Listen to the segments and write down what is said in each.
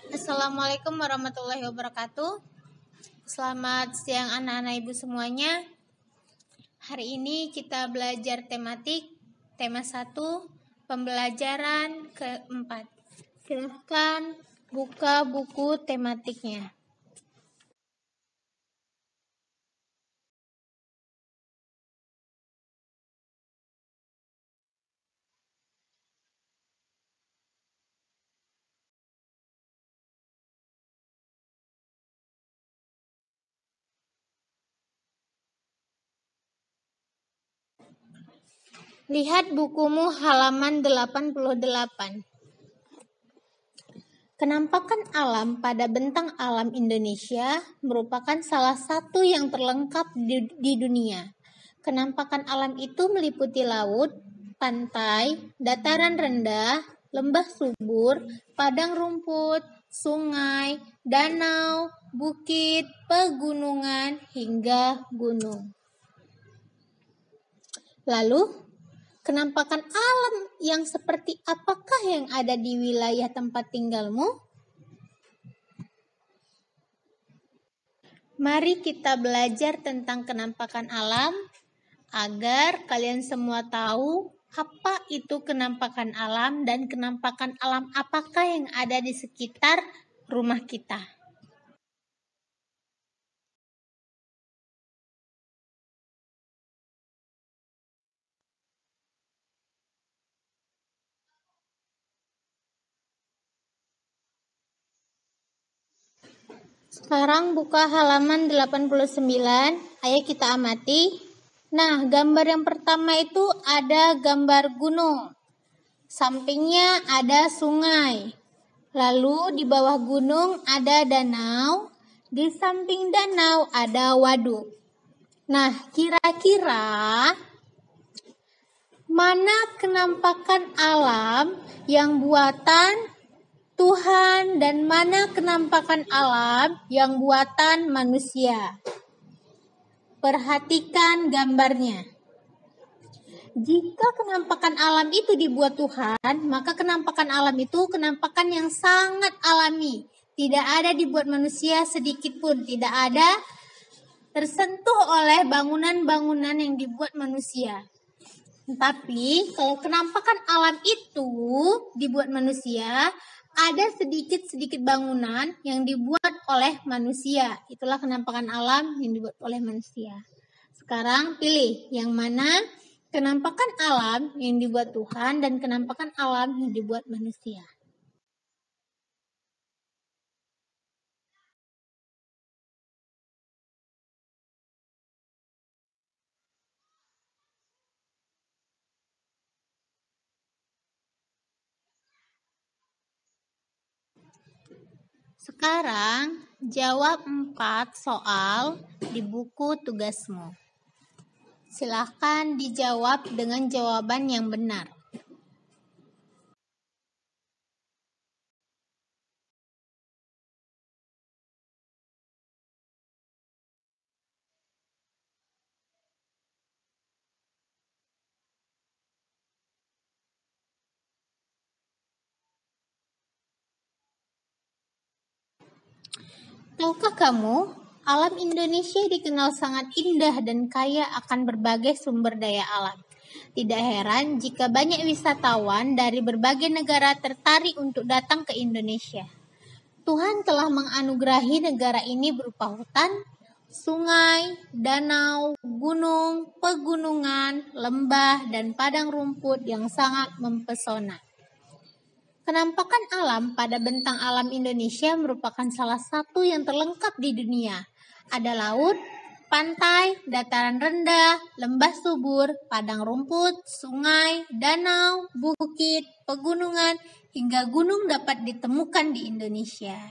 Assalamualaikum warahmatullahi wabarakatuh. Selamat siang anak-anak ibu semuanya. Hari ini kita belajar tematik tema 1 pembelajaran keempat. Silahkan buka buku tematiknya. Lihat bukumu halaman 88. Kenampakan alam pada bentang alam Indonesia merupakan salah satu yang terlengkap di dunia. Kenampakan alam itu meliputi laut, pantai, dataran rendah, lembah subur, padang rumput, sungai, danau, bukit, pegunungan, hingga gunung. Lalu, kenampakan alam yang seperti apakah yang ada di wilayah tempat tinggalmu? Mari kita belajar tentang kenampakan alam agar kalian semua tahu apa itu kenampakan alam dan kenampakan alam apakah yang ada di sekitar rumah kita. Sekarang buka halaman 89, ayo kita amati. Nah, gambar yang pertama itu ada gambar gunung. Sampingnya ada sungai. Lalu di bawah gunung ada danau. Di samping danau ada waduk. Nah, kira-kira mana kenampakan alam yang buatan Tuhan dan mana kenampakan alam yang buatan manusia? Perhatikan gambarnya. Jika kenampakan alam itu dibuat Tuhan, maka kenampakan alam itu kenampakan yang sangat alami. Tidak ada dibuat manusia sedikit pun. Tidak ada tersentuh oleh bangunan-bangunan yang dibuat manusia. Tapi kalau kenampakan alam itu dibuat manusia, ada sedikit-sedikit bangunan yang dibuat oleh manusia. Itulah kenampakan alam yang dibuat oleh manusia. Sekarang pilih yang mana kenampakan alam yang dibuat Tuhan dan kenampakan alam yang dibuat manusia. Sekarang jawab 4 soal di buku tugasmu. Silahkan dijawab dengan jawaban yang benar. Tahukah kamu, alam Indonesia dikenal sangat indah dan kaya akan berbagai sumber daya alam. Tidak heran jika banyak wisatawan dari berbagai negara tertarik untuk datang ke Indonesia. Tuhan telah menganugerahi negara ini berupa hutan, sungai, danau, gunung, pegunungan, lembah, dan padang rumput yang sangat mempesona. Kenampakan alam pada bentang alam Indonesia merupakan salah satu yang terlengkap di dunia. Ada laut, pantai, dataran rendah, lembah subur, padang rumput, sungai, danau, bukit, pegunungan, hingga gunung dapat ditemukan di Indonesia.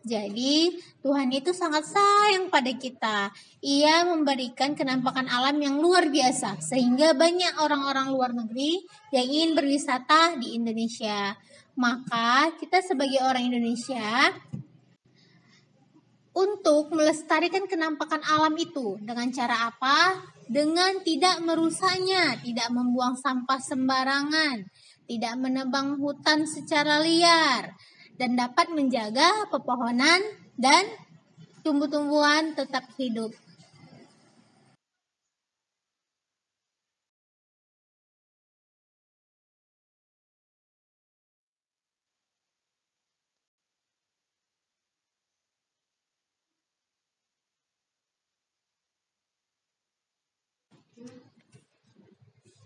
Jadi, Tuhan itu sangat sayang pada kita. Ia memberikan kenampakan alam yang luar biasa, sehingga banyak orang-orang luar negeri yang ingin berwisata di Indonesia. Maka kita sebagai orang Indonesia untuk melestarikan kenampakan alam itu dengan cara apa? Dengan tidak merusaknya, tidak membuang sampah sembarangan, tidak menebang hutan secara liar, dan dapat menjaga pepohonan dan tumbuh-tumbuhan tetap hidup.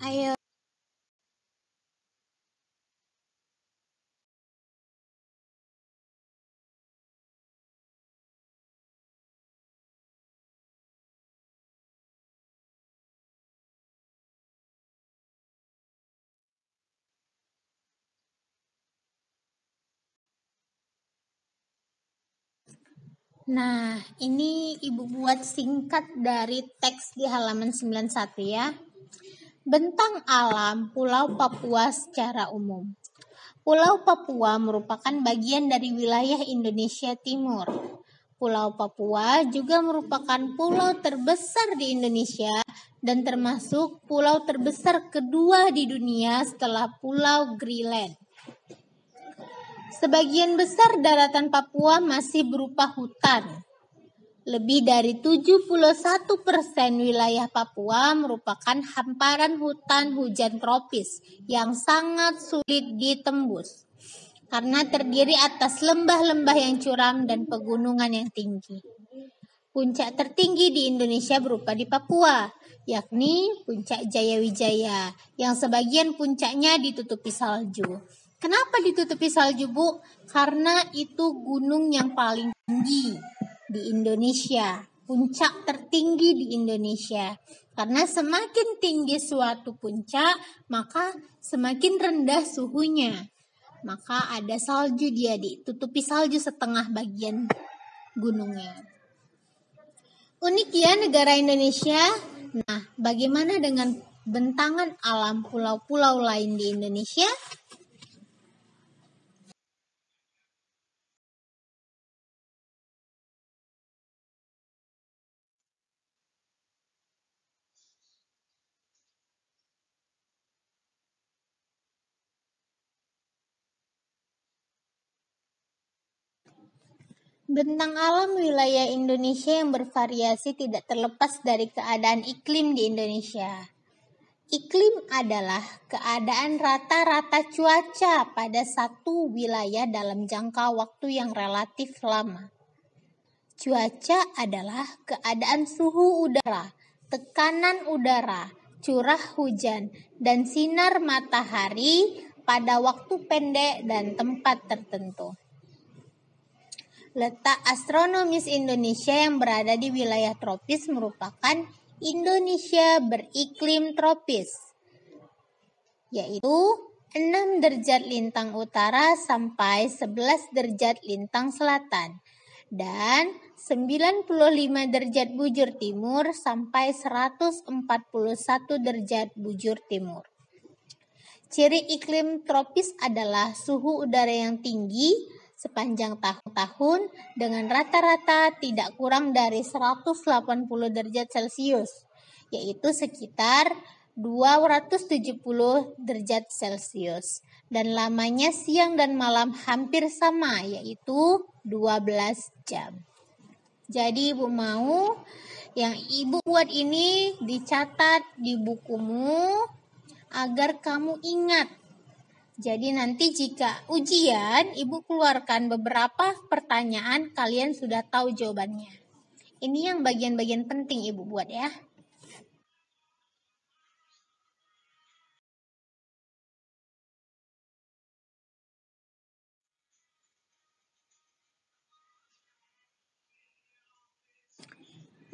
Ayo. Nah, ini Ibu buat singkat dari teks di halaman 91 ya. Bentang alam Pulau Papua secara umum. Pulau Papua merupakan bagian dari wilayah Indonesia Timur. Pulau Papua juga merupakan pulau terbesar di Indonesia dan termasuk pulau terbesar kedua di dunia setelah Pulau Greenland. Sebagian besar daratan Papua masih berupa hutan. Lebih dari 71% wilayah Papua merupakan hamparan hutan hujan tropis yang sangat sulit ditembus karena terdiri atas lembah-lembah yang curam dan pegunungan yang tinggi. Puncak tertinggi di Indonesia berupa di Papua, yakni Puncak Jayawijaya, yang sebagian puncaknya ditutupi salju. Kenapa ditutupi salju, Bu? Karena itu gunung yang paling tinggi di Indonesia, puncak tertinggi di Indonesia. Karena semakin tinggi suatu puncak, maka semakin rendah suhunya. Maka ada salju, dia ditutupi salju setengah bagian gunungnya. Unik ya negara Indonesia. Nah, bagaimana dengan bentangan alam pulau-pulau lain di Indonesia? Bentang alam wilayah Indonesia yang bervariasi tidak terlepas dari keadaan iklim di Indonesia. Iklim adalah keadaan rata-rata cuaca pada satu wilayah dalam jangka waktu yang relatif lama. Cuaca adalah keadaan suhu udara, tekanan udara, curah hujan, dan sinar matahari pada waktu pendek dan tempat tertentu. Letak astronomis Indonesia yang berada di wilayah tropis merupakan Indonesia beriklim tropis, yaitu 6 derajat lintang utara sampai 11 derajat lintang selatan dan 95 derajat bujur timur sampai 141 derajat bujur timur. Ciri iklim tropis adalah suhu udara yang tinggi sepanjang tahun dengan rata-rata tidak kurang dari 180 derajat Celcius, yaitu sekitar 270 derajat Celcius. Dan lamanya siang dan malam hampir sama, yaitu 12 jam. Jadi Ibu mau yang Ibu buat ini dicatat di bukumu agar kamu ingat. Jadi nanti jika ujian, Ibu keluarkan beberapa pertanyaan, kalian sudah tahu jawabannya. Ini yang bagian-bagian penting Ibu buat ya.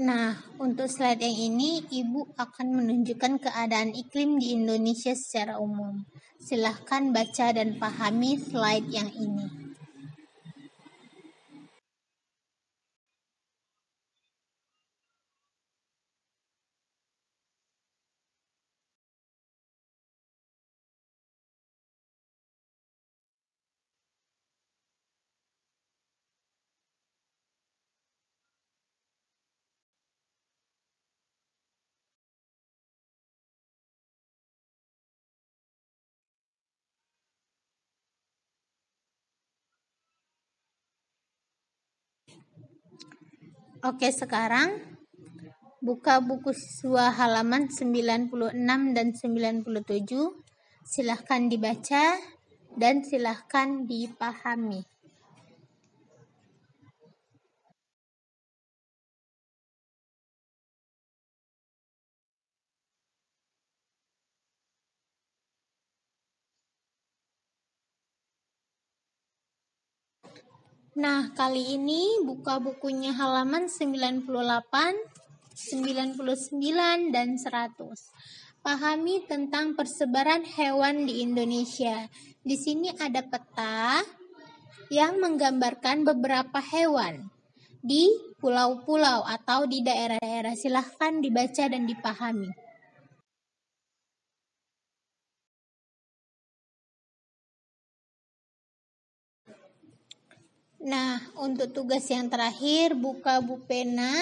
Nah, untuk slide yang ini, Ibu akan menunjukkan keadaan iklim di Indonesia secara umum. Silahkan baca dan pahami slide yang ini. Oke, sekarang buka buku siswa halaman 96 dan 97. Silahkan dibaca dan silahkan dipahami. Nah, kali ini buka bukunya halaman 98, 99, dan 100. Pahami tentang persebaran hewan di Indonesia. Di sini ada peta yang menggambarkan beberapa hewan di pulau-pulau atau di daerah-daerah. Silahkan dibaca dan dipahami. Nah, untuk tugas yang terakhir, buka pena,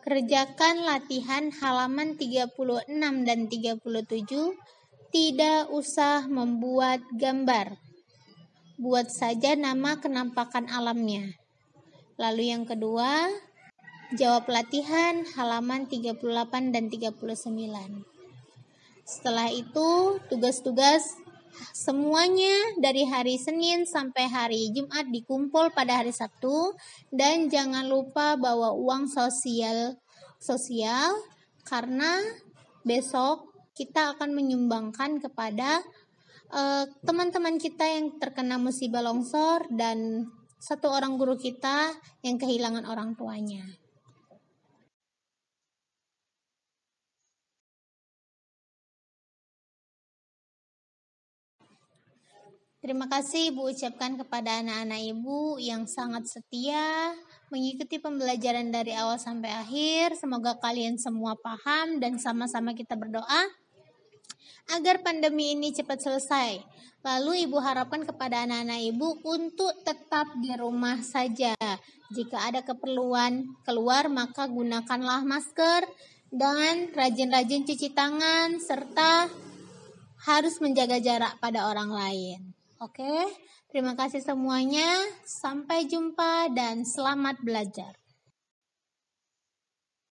kerjakan latihan halaman 36 dan 37. Tidak usah membuat gambar. Buat saja nama kenampakan alamnya. Lalu yang kedua, jawab latihan halaman 38 dan 39. Setelah itu, tugas-tugas semuanya dari hari Senin sampai hari Jumat dikumpul pada hari Sabtu, dan jangan lupa bawa uang sosial karena besok kita akan menyumbangkan kepada teman-teman kita yang terkena musibah longsor dan satu orang guru kita yang kehilangan orang tuanya. Terima kasih Ibu ucapkan kepada anak-anak Ibu yang sangat setia mengikuti pembelajaran dari awal sampai akhir. Semoga kalian semua paham dan sama-sama kita berdoa agar pandemi ini cepat selesai. Lalu Ibu harapkan kepada anak-anak Ibu untuk tetap di rumah saja. Jika ada keperluan keluar, maka gunakanlah masker dan rajin-rajin cuci tangan serta harus menjaga jarak pada orang lain. Oke, terima kasih semuanya. Sampai jumpa dan selamat belajar.